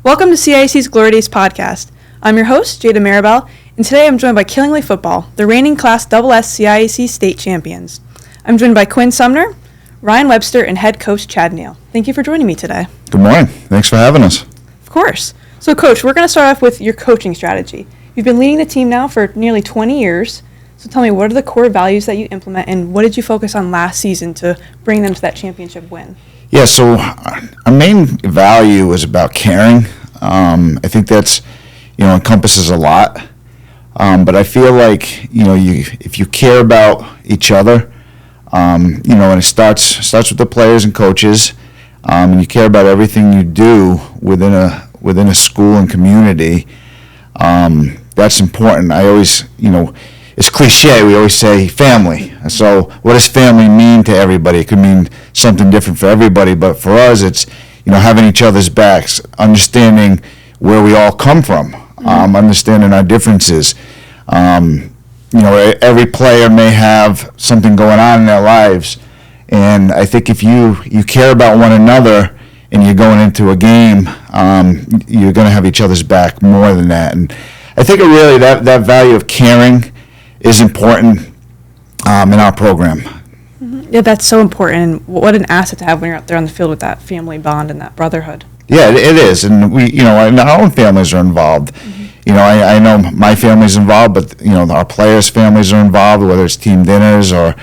Welcome to CIAC's Glory Days Podcast. I'm your host, Jada Mirabelle, and today I'm joined by Killingly Football, the reigning Class SS CIAC state champions. I'm joined by Quinn, Sumner, Ryan, Webster, and head coach Chad Neal. Thank you for joining me today. Good morning. Thanks for having us. Of course. So, Coach, we're going to start off with your coaching strategy. You've been leading the team now for nearly 20 years. So tell me, what are the core values that you implement, and what did you focus on last season to bring them to that championship win? Yeah, so our main value is about caring. I think that's, encompasses a lot. But I feel like, if you care about each other, and it starts with the players and coaches, and you care about everything you do within a school and community, that's important. I always, it's cliche, we always say family. So what does family mean to everybody? It could mean something different for everybody, but for us it's, having each other's backs, understanding where we all come from, understanding our differences. Every player may have something going on in their lives, and I think if you care about one another and you're going into a game, you're going to have each other's back more than that. And I think really that value of caring is important in our program. Mm-hmm. Yeah, that's so important. What an asset to have when you're out there on the field with that family bond and that brotherhood. Yeah, it is, and we, our own families are involved. Mm-hmm. I know my family's involved, but our players' families are involved, whether it's team dinners or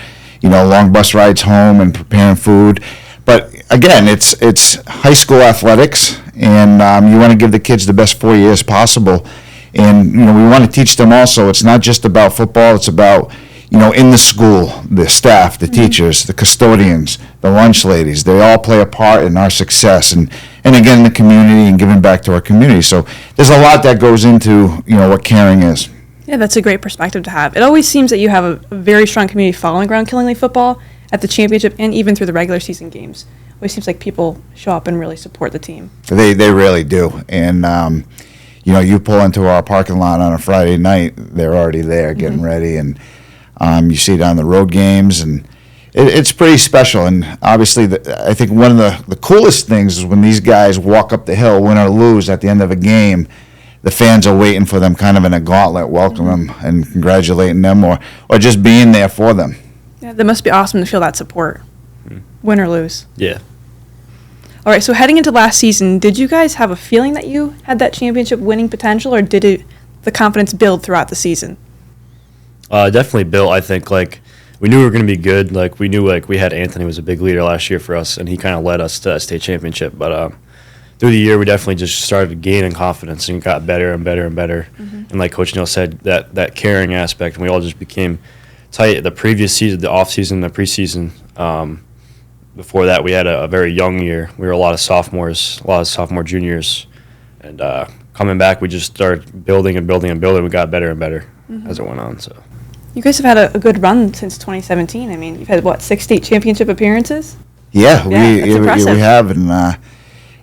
long bus rides home and preparing food. But again, it's high school athletics, and you want to give the kids the best 4 years possible. And, we want to teach them also, it's not just about football, it's about, in the school, the staff, the teachers, the custodians, the lunch ladies, they all play a part in our success. And again, the community and giving back to our community. So there's a lot that goes into, what caring is. Yeah, that's a great perspective to have. It always seems that you have a very strong community following around Killingly football at the championship and even through the regular season games. It always seems like people show up and really support the team. They really do. And, you pull into our parking lot on a Friday night, they're already there getting ready, and you see it on the road games, and it's pretty special. And obviously, I think one of the coolest things is when these guys walk up the hill, win or lose, at the end of a game, the fans are waiting for them kind of in a gauntlet, welcoming them and congratulating them or just being there for them. Yeah, that must be awesome to feel that support, win or lose. Yeah. All right, so heading into last season, did you guys have a feeling that you had that championship winning potential, or did the confidence build throughout the season? Definitely built. I think we knew we were going to be good. We knew we had Anthony was a big leader last year for us, and he kind of led us to that state championship. But through the year, we definitely just started gaining confidence and got better and better and better. Mm-hmm. And like Coach Neal said, that caring aspect, and we all just became tight. The previous season, the off season, the preseason. Before that, we had a very young year. We were a lot of sophomores, juniors. And coming back, we just started building and building and building. We got better and better as it went on. So, you guys have had a good run since 2017. I mean, you've had, 6 state championship appearances? Yeah, we have. And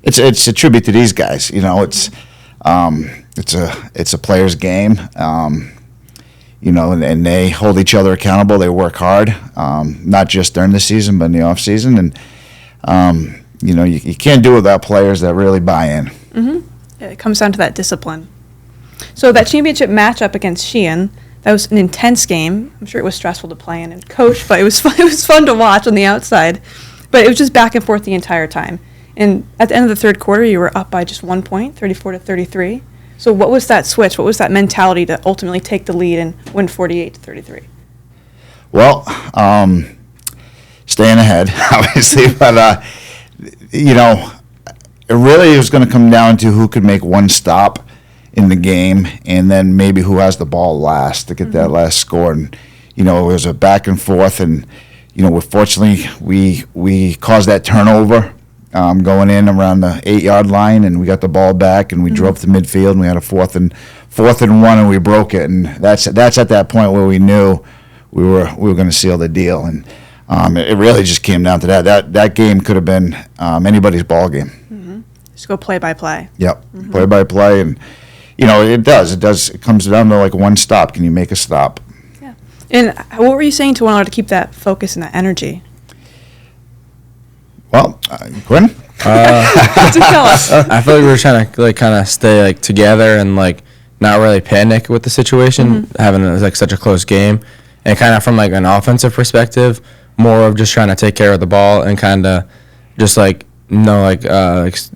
it's a tribute to these guys. It's a player's game. And they hold each other accountable. They work hard, not just during the season, but in the off season. And you can't do it without players that really buy in. Mm-hmm. Yeah, it comes down to that discipline. So that championship matchup against Sheehan, that was an intense game. I'm sure it was stressful to play in and coach, but it was fun. It was fun to watch on the outside. But it was just back and forth the entire time. And at the end of the third quarter, you were up by just 1 point, 34-33. So what was that switch? What was that mentality to ultimately take the lead and win 48-33? Well, staying ahead, obviously, but it really was going to come down to who could make one stop in the game, and then maybe who has the ball last to get that last score. And it was a back and forth, and fortunately we caused that turnover. Going in around the 8-yard line, and we got the ball back, and we drove to midfield, and we had a fourth and 1, and we broke it. And that's at that point where we knew we were going to seal the deal. And it really just came down to that. That game could have been anybody's ball game. Mm-hmm. Just go play by play. Yep, play by play, and it does. It comes down to one stop. Can you make a stop? Yeah. And what were you saying to one another to keep that focus and that energy? Well, Quinn? Tell us. I feel like we were trying to like kind of stay like together and like not really panic with the situation, having like such a close game, and kind of from like an offensive perspective, more of just trying to take care of the ball and kind of just like like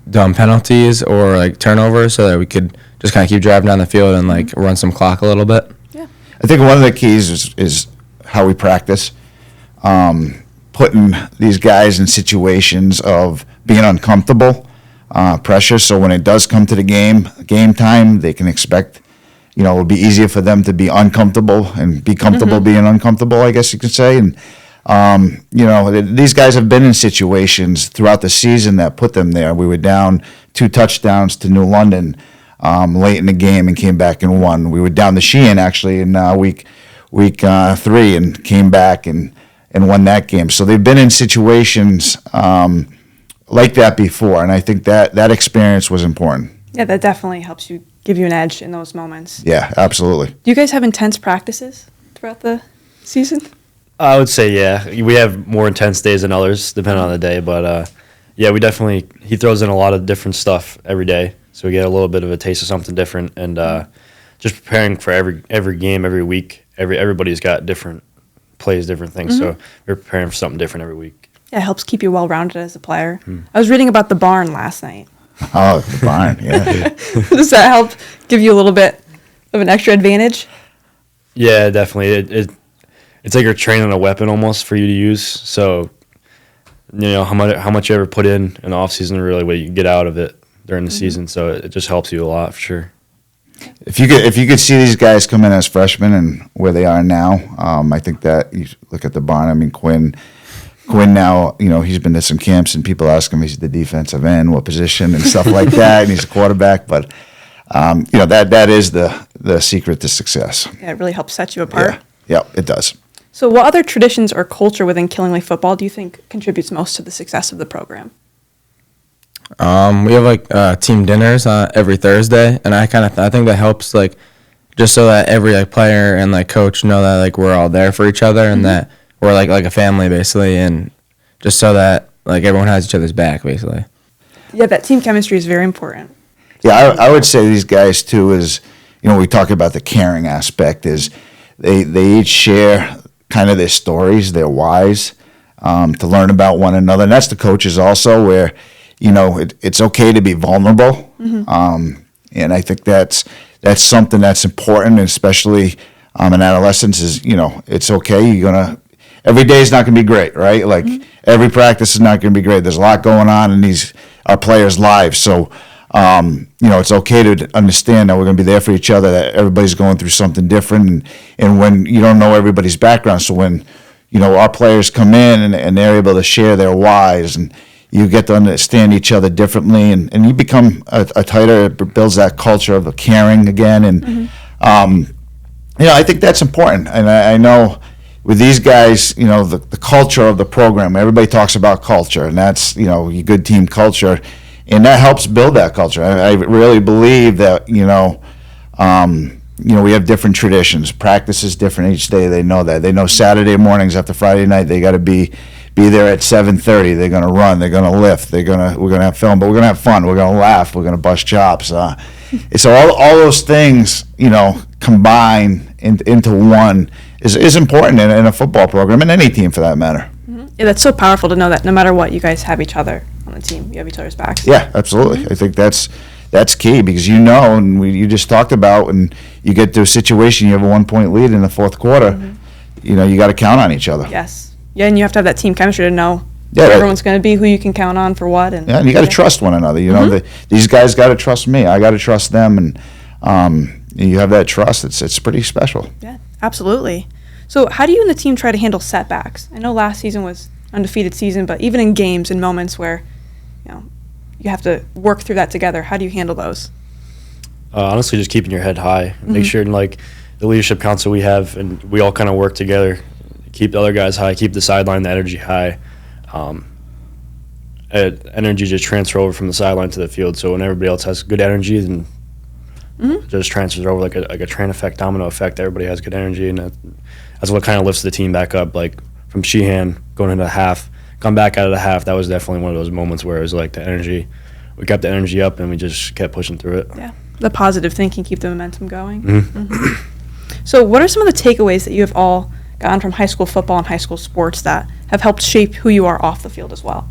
dumb penalties or like turnovers, so that we could just kind of keep driving down the field and like run some clock a little bit. Yeah. I think one of the keys is how we practice, putting these guys in situations of being uncomfortable, pressure. So when it does come to the game time, they can expect, it'll be easier for them to be uncomfortable and be comfortable being uncomfortable, I guess you could say. And, these guys have been in situations throughout the season that put them there. We were down 2 touchdowns to New London late in the game and came back and won. We were down to Sheehan actually in week 3 and came back and won that game. So they've been in situations like that before, and I think that experience was important. Yeah, that definitely helps you, give you an edge in those moments. Yeah, absolutely. Do you guys have intense practices throughout the season? I would say, yeah. We have more intense days than others, depending on the day. But, yeah, he throws in a lot of different stuff every day. So we get a little bit of a taste of something different. And just preparing for every game, every week. Everybody's got different plays, different things. So we're preparing for something different every week. Yeah, it helps keep you well-rounded as a player. I was reading about the barn last night. Oh, the barn, yeah. Does that help give you a little bit of an extra advantage? Yeah, definitely. It's like you're training a weapon almost for you to use. So, how much you ever put in the off season, really what you get out of it during the season. So it just helps you a lot for sure. If you could see these guys come in as freshmen and where they are now, I think that you look at the barn. I mean, Quinn now, he's been to some camps and people ask him, he's the defensive end, what position and stuff like that, and he's a quarterback. But that is the secret to success. Yeah, it really helps set you apart. Yeah, it does. So what other traditions or culture within Killingly football do you think contributes most to the success of the program? We have like team dinners every Thursday, and I think that helps like just so that every player and like coach know that like we're all there for each other and that we're like a family basically, and just so that like everyone has each other's back basically. Yeah, that team chemistry is very important. Yeah, I would say these guys too is, we talk about the caring aspect is they each share kind of their stories, their whys, to learn about one another. And that's the coaches also where, it's okay to be vulnerable. And I think that's something that's important, especially in adolescence is, it's okay. Every day is not going to be great, right? Like every practice is not going to be great. There's a lot going on in our players' lives. So, it's okay to understand that we're going to be there for each other, that everybody's going through something different. And when you don't know everybody's background, so when, our players come in and they're able to share their whys and you get to understand each other differently and you become a tighter, it builds that culture of caring again. And, I think that's important. And I know with these guys, the culture of the program, everybody talks about culture, and that's, your good team culture. And that helps build that culture. I really believe that, we have different traditions. Practice is different each day. They know that. They know Saturday mornings after Friday night, they got to be there at 7:30. They're going to run. They're going to lift. We're going to have film, but we're going to have fun. We're going to laugh. We're going to bust chops. So all those things, combine into one is important in a football program, and any team for that matter. Yeah, that's so powerful to know that no matter what, you guys have each other on the team. You have each other's backs. Yeah, absolutely. I think that's key because and you just talked about when you get to a situation, you have a 1-point lead in the fourth quarter, you got to count on each other. Yes. Yeah, and you have to have that team chemistry to know who right. everyone's going to be, who you can count on for what. And you got to trust one another. These guys got to trust me. I got to trust them, and you have that trust. It's pretty special. Yeah, absolutely. So how do you and the team try to handle setbacks? I know last season was undefeated season, but even in games and moments where, you have to work through that together, how do you handle those? Honestly, just keeping your head high. Make sure, like, the leadership council we have, and we all kind of work together, keep the other guys high, keep the sideline, the energy high. Energy just transfer over from the sideline to the field. So when everybody else has good energy, then it just transfers over like a train effect, domino effect. Everybody has good energy, and that's what kind of lifts the team back up. Like from Sheehan going into half, come back out of the half, that was definitely one of those moments where it was like the energy. We kept the energy up and we just kept pushing through it. Yeah, the positive thinking, keep the momentum going. Mm-hmm. So what are some of the takeaways that you have all gotten from high school football and high school sports that have helped shape who you are off the field as well?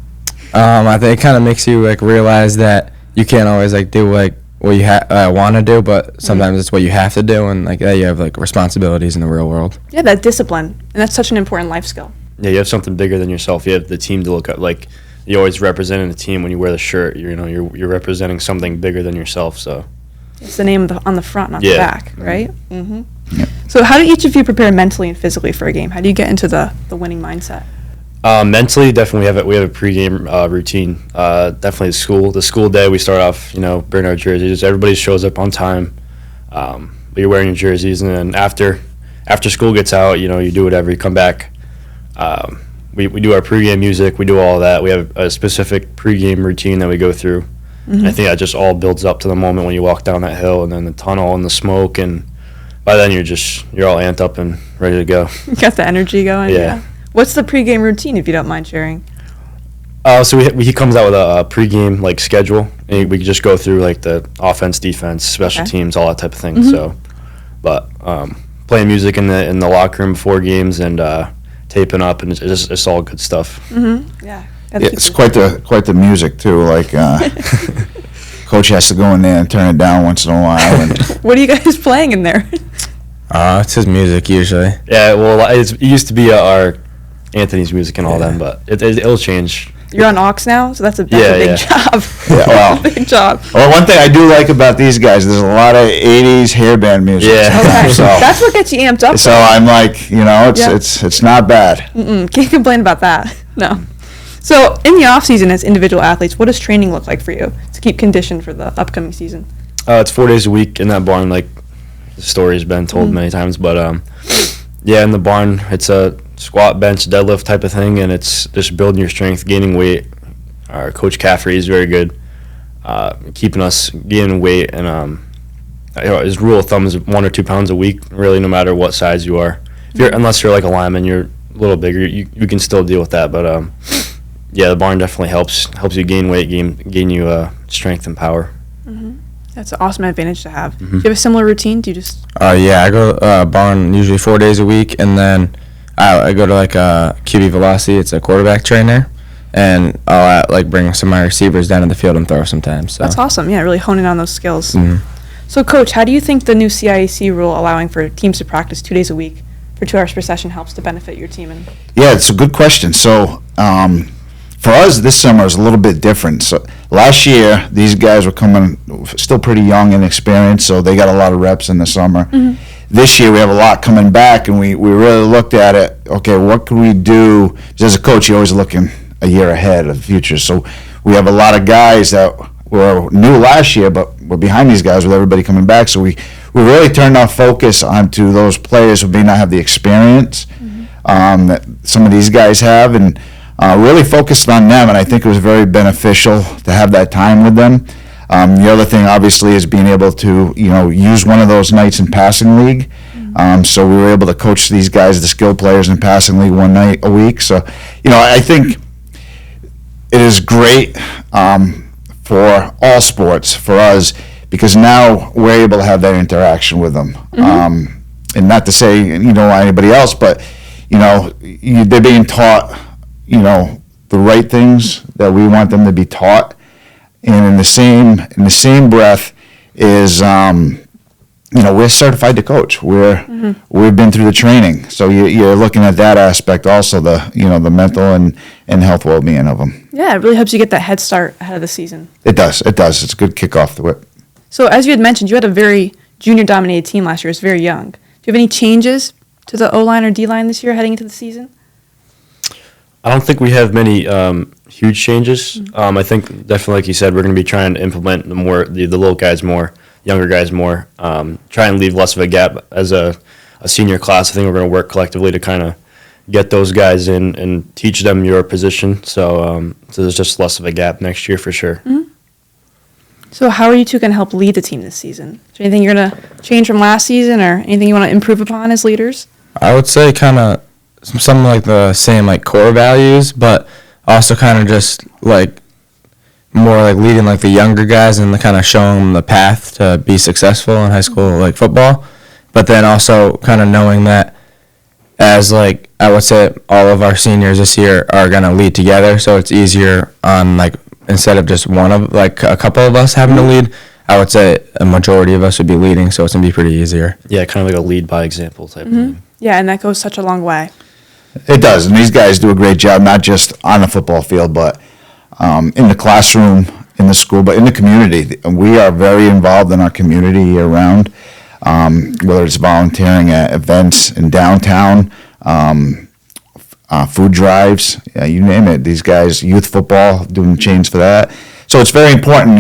I think it kind of makes you like realize that you can't always like do like what you want to do, but sometimes it's what you have to do, and like you have like responsibilities in the real world. Yeah, that discipline, and that's such an important life skill. Yeah, you have something bigger than yourself. You have the team to look at. Like, you always representing the team when you wear the shirt. You're representing something bigger than yourself. So it's the name on the front, not the back, right? Mm-hmm. Yep. So how do each of you prepare mentally and physically for a game? How do you get into the winning mindset? Mentally, definitely we have a pregame routine. Definitely the school day, we start off, wearing our jerseys. Everybody shows up on time. You're wearing your jerseys, and then after school gets out, you do whatever. You come back. We do our pregame music. We do all that. We have a specific pregame routine that we go through. Mm-hmm. I think that just all builds up to the moment when you walk down that hill, and then the tunnel and the smoke, and by then you're all amped up and ready to go. You got the energy going. Yeah. What's the pregame routine, if you don't mind sharing? So he comes out with a pregame like schedule, and we just go through like the offense, defense, special teams, all that type of thing. Mm-hmm. So, but playing music in the locker room before games and taping up, and it's all good stuff. Mm-hmm. Yeah. It's quite the music too. Like coach has to go in there and turn it down once in a while. And what are you guys playing in there? It's his music usually. Yeah, well, it used to be our Anthony's music and all them, but it'll change. You're on aux now, so that's a big job. Yeah, well, big job. Well, one thing I do like about these guys, there's a lot of '80s hairband music. Yeah. Okay. So That's what gets you amped up. So I'm like, it's not bad. Can't complain about that. No. So in the off season, as individual athletes, what does training look like for you to keep conditioned for the upcoming season? It's 4 days a week in that barn, like the story's been told many times. But in the barn, it's a squat, bench, deadlift type of thing, and it's just building your strength, gaining weight. Our coach Caffrey is very good, keeping us gaining weight, and his rule of thumb is 1 or 2 pounds a week, really, no matter what size you are. Unless you're like a lineman, you're a little bigger, you can still deal with that. But the barn definitely helps you gain weight, gain you strength and power. Mm-hmm. That's an awesome advantage to have. Mm-hmm. Do you have a similar routine? Do you just? I go barn usually 4 days a week, and then I go to like a QB Velocity. It's a quarterback trainer, and I'll bring some of my receivers down to the field and throw sometimes. So. That's awesome. Yeah, really honing on those skills. Mm-hmm. So, Coach, how do you think the new CIAC rule allowing for teams to practice 2 days a week for 2 hours per session helps to benefit your team? Yeah, it's a good question. So for us, this summer is a little bit different. So last year, these guys were coming still pretty young and experienced, so they got a lot of reps in the summer. Mm-hmm. This year, we have a lot coming back, and we really looked at it. Okay, what can we do? As a coach, you're always looking a year ahead of the future. So we have a lot of guys that were new last year, but we're behind these guys with everybody coming back. So we really turned our focus onto those players who may not have the experience that some of these guys have, and really focused on them. And I think it was very beneficial to have that time with them. The other thing, obviously, is being able to, use one of those nights in passing league. So we were able to coach these guys, the skill players, in passing league one night a week. So, I think it is great for all sports, for us, because now we're able to have that interaction with them. And not to say, anybody else, but, they're being taught, the right things that we want them to be taught. And in the same breath is, we're certified to coach. We've been through the training, so you're looking at that aspect also, the mental and health well-being of them. Yeah, it really helps you get that head start ahead of the season. It does. It's a good kickoff to it. So as you had mentioned, you had a very junior-dominated team last year. It was very young. Do you have any changes to the O-line or D-line this year heading into the season? I don't think we have many huge changes. I think definitely, like you said, we're going to be trying to implement the little guys more, younger guys more, try and leave less of a gap as a senior class. I think we're going to work collectively to kind of get those guys in and teach them your position. So there's just less of a gap next year for sure. Mm-hmm. So how are you two going to help lead the team this season? Is there anything you're going to change from last season or anything you want to improve upon as leaders? I would say kind of some like the same like core values, but also kind of just like more like leading like the younger guys and kind of showing them the path to be successful in high school like football, but then also kind of knowing that as like I would say all of our seniors this year are gonna lead together, so it's easier on like instead of just one of like a couple of us having to lead. I would say a majority of us would be leading, so it's gonna be pretty easier. Yeah, kind of like a lead by example type of thing. Yeah, and that goes such a long way. It does, and these guys do a great job, not just on the football field, but in the classroom, in the school, but in the community. We are very involved in our community year-round, whether it's volunteering at events in downtown, food drives, you name it. These guys, youth football, doing chains for that. So it's very important,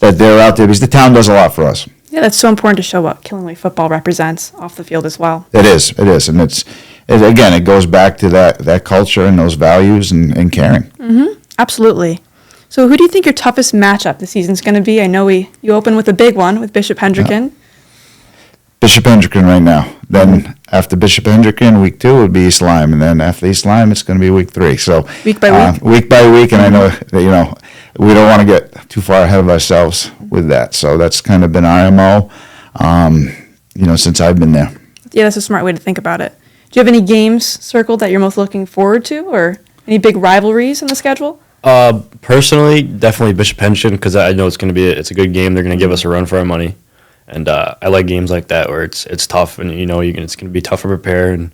that they're out there because the town does a lot for us. Yeah, that's so important to show what Killingly football represents off the field as well. It is, and again, it goes back to that culture and those values and caring. Mm-hmm. Absolutely. So who do you think your toughest matchup this season's going to be? I know you open with a big one with Bishop Hendricken. Bishop Hendricken right now. Then after Bishop Hendricken, week 2 would be East Lyme, and then after East Lyme, it's going to be week 3. So week by week? Week by week, and I know that, we don't want to get too far ahead of ourselves with that. So that's kind of been our MO, since I've been there. Yeah, that's a smart way to think about it. Do you have any games circled that you're most looking forward to, or any big rivalries in the schedule? Personally, definitely Bishop Hendricken, because I know it's a good game. They're going to give us a run for our money. And I like games like that where it's tough and it's going to be tough to prepare, but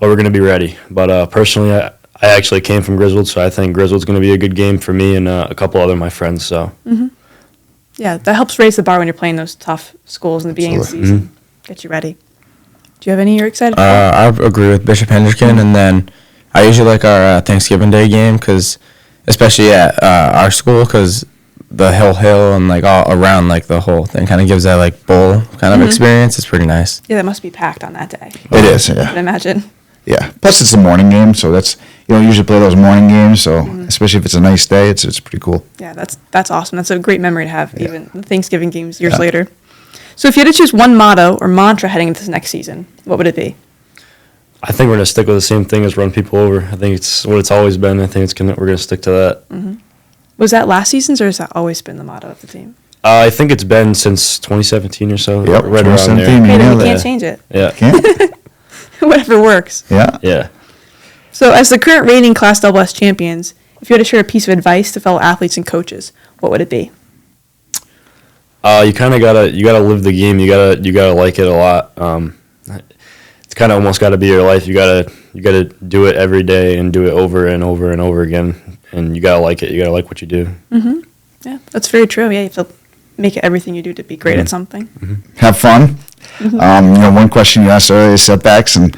we're going to be ready. But personally, I actually came from Griswold, so I think Griswold's going to be a good game for me and a couple other of my friends. So yeah, that helps raise the bar when you're playing those tough schools in the beginning of the season. Get you ready. Do you have any you're excited for? I agree with Bishop Hendricken, and then I usually like our Thanksgiving Day game especially at our school, because the hill and like all around like the whole thing kind of gives that like bowl kind of experience. It's pretty nice. Yeah, that must be packed on that day. It is, yeah. I can imagine. Yeah. Plus, it's a morning game, so that's usually play those morning games. So especially if it's a nice day, it's pretty cool. Yeah, that's awesome. That's a great memory to have, even the Thanksgiving games years later. So if you had to choose one motto or mantra heading into this next season, what would it be? I think we're going to stick with the same thing as run people over. I think it's what it's always been. I think we're going to stick to that. Mm-hmm. Was that last season's, or has that always been the motto of the team? I think it's been since 2017 or so. Yep, right around 2017. there. Okay, then we Yeah. can't change it. Yeah. Can't? Whatever works. Yeah. Yeah. So as the current reigning Class AA champions, if you had to share a piece of advice to fellow athletes and coaches, what would it be? You kind of gotta live the game. You gotta like it a lot. It's kind of almost got to be your life. You gotta do it every day and do it over and over and over again. And you gotta like it. You gotta like what you do. Mm-hmm. Yeah, that's very true. Yeah, you have to make it everything you do to be great at something. Have fun. One question you asked earlier, setbacks, and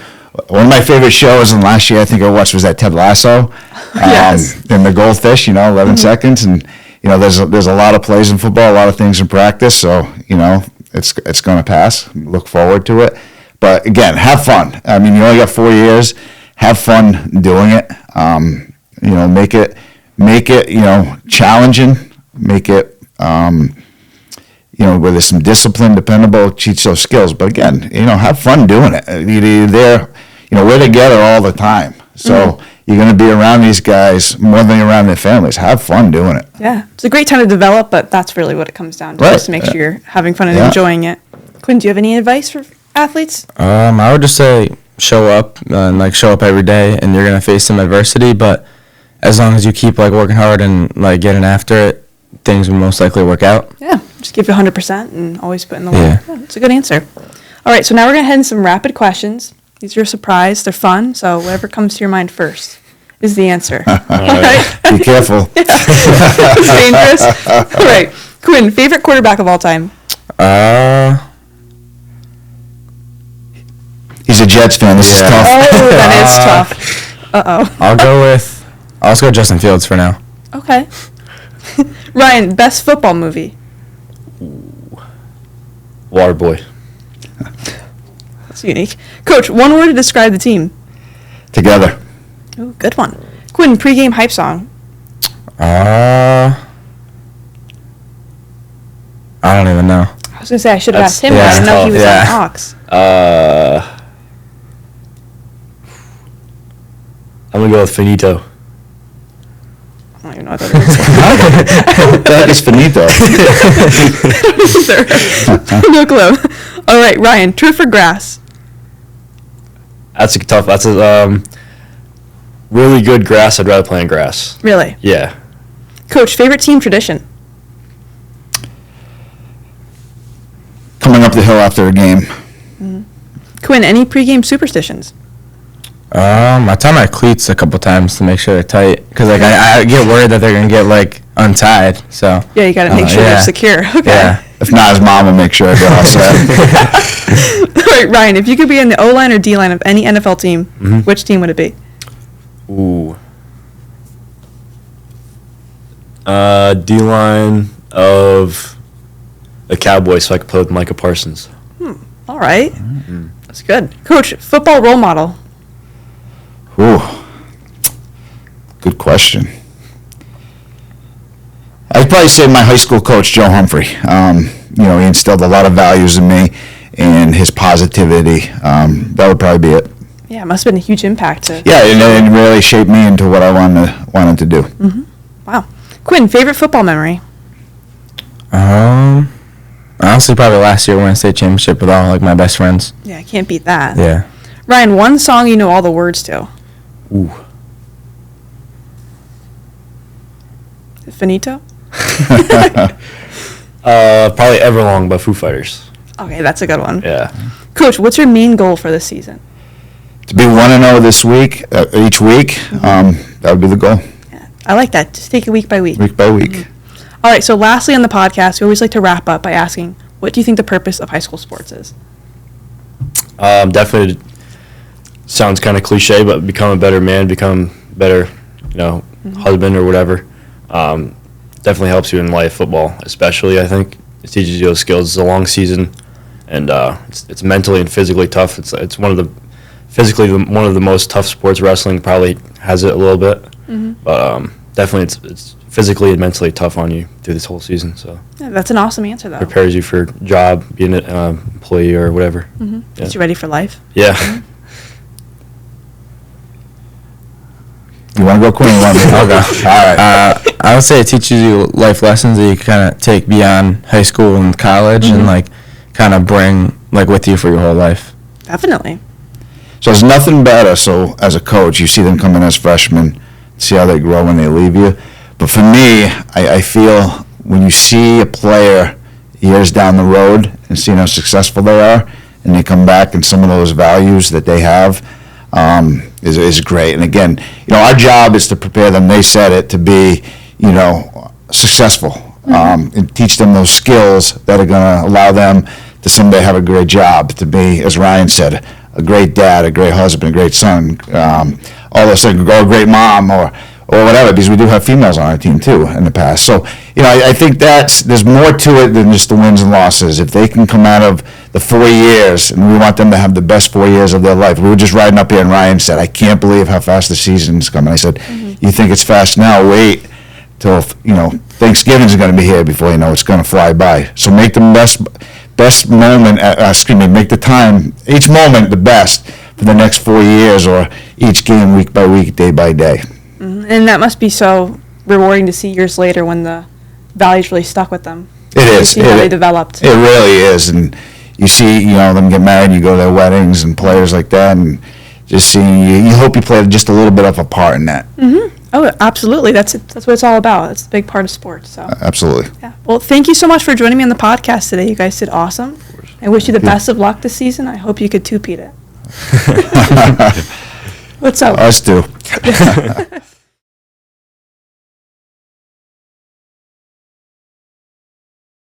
one of my favorite shows, and last year I think I watched was that Ted Lasso, Yes. and the goldfish. 11 seconds, and there's a lot of plays in football, a lot of things in practice. So it's going to pass. Look forward to it, but again, have fun. I mean, you only got 4 years. Have fun doing it. Make it challenging. Make it where there's some discipline, dependable, teach those skills. But again, have fun doing it. You're there, we're together all the time. So you're going to be around these guys more than you're around their families. Have fun doing it. Yeah, it's a great time to develop, but that's really what it comes down to, Right. just to make sure you're having fun and Yeah. enjoying it. Quinn, do you have any advice for athletes? I would just say show up and show up every day, and you're gonna face some adversity. But as long as you keep working hard and getting after it, things will most likely work out. Yeah, just give you 100% and always put in the work. Yeah. Yeah, that's a good answer. All right, so now we're going to head into some rapid questions. These are a surprise. They're fun, so whatever comes to your mind first is the answer. All right. Be careful. It's dangerous. All right. Quinn, favorite quarterback of all time? He's a Jets fan. This is Yeah. tough. Oh, that is tough. Uh-oh. I'll just go Justin Fields for now. Okay. Ryan, best football movie? Waterboy. That's unique. Coach, one word to describe the team. Together. Ooh, good one. Quinn, pregame hype song. I don't even know. I was going to say I should have That's- asked him, but I didn't know he was yeah. on Ox. I'm gonna go with Finito. even know what that That is finito. is. No clue. All right, Ryan, turf or grass? That's a really good grass. I'd rather play in grass. Really? Yeah. Coach, favorite team tradition? Coming up the hill after a game. Quinn, any pregame superstitions? I tie my cleats a couple times to make sure they're tight, because like I get worried that they're gonna get like untied. So Yeah, you got to make sure they're secure. Okay. yeah. If not, his mom will make sure I get all set. All right, Ryan, if you could be in the O-line or D-line of any NFL team, which team would it be? Ooh. D-line of the Cowboys, so I could play with Micah Parsons. All right. That's good. Coach, football role model. Ooh, good question. I'd probably say my high school coach, Joe Humphrey. He instilled a lot of values in me, and his positivity. That would probably be it. Yeah, it must have been a huge impact. Yeah, and it really shaped me into what I wanted to do. Wow. Quinn, favorite football memory? Honestly, probably last year winning state championship with all like my best friends. Yeah, I can't beat that. Yeah. Ryan, one song you know all the words to. Ooh. Finito? Probably Everlong by Foo Fighters. Okay, that's a good one. Yeah. Coach, what's your main goal for this season? To be 1-0 this week, each week, that would be the goal, Yeah, I like that. Just take it week by week. week by week. All right, so lastly on the podcast, we always like to wrap up by asking, what do you think the purpose of high school sports is? Definitely sounds kind of cliche, but become a better man, become better, husband or whatever. Definitely helps you in life. Football, especially, I think it teaches you those skills. It's a long season, and it's mentally and physically tough. It's one of the most tough sports. Wrestling probably has it a little bit, but definitely it's physically and mentally tough on you through this whole season. So Yeah, that's an awesome answer, though. prepares you for job, being an employee or whatever. Gets you ready for life. Yeah. You want to go, Quinn? You want me to go? All right. I would say it teaches you life lessons that you kind of take beyond high school and college, and like kind of bring like with you for your whole life. Definitely. So there's nothing better. So as a coach, you see them come in as freshmen, see how they grow when they leave you. But for me, I feel when you see a player years down the road and seeing how successful they are, and they come back and some of those values that they have is great. And again, our job is to prepare them. They said it to be, successful and teach them those skills that are going to allow them to someday have a great job, to be, as Ryan said, a great dad, a great husband, a great son, all those things, or a great mom, or whatever, because we do have females on our team too in the past. So, I think there's more to it than just the wins and losses. If they can come out of the 4 years, and we want them to have the best 4 years of their life. We were just riding up here, and Ryan said, I can't believe how fast the season's coming. I said, you think it's fast now? Wait till, Thanksgiving's going to be here before you know it's going to fly by. So make the best moment, make the time, each moment the best for the next 4 years, or each game week by week, day by day. And that must be so rewarding to see years later when the values really stuck with them. It You is. see how they developed. It really is. And you see, them get married, you go to their weddings and players like that, and just seeing you hope you played just a little bit of a part in that. Oh, absolutely. That's what it's all about. It's a big part of sports. So. Absolutely. Yeah. Well, thank you so much for joining me on the podcast today. You guys did awesome. I wish you the best of luck this season. I hope you could two-peat it. What's up? Us too.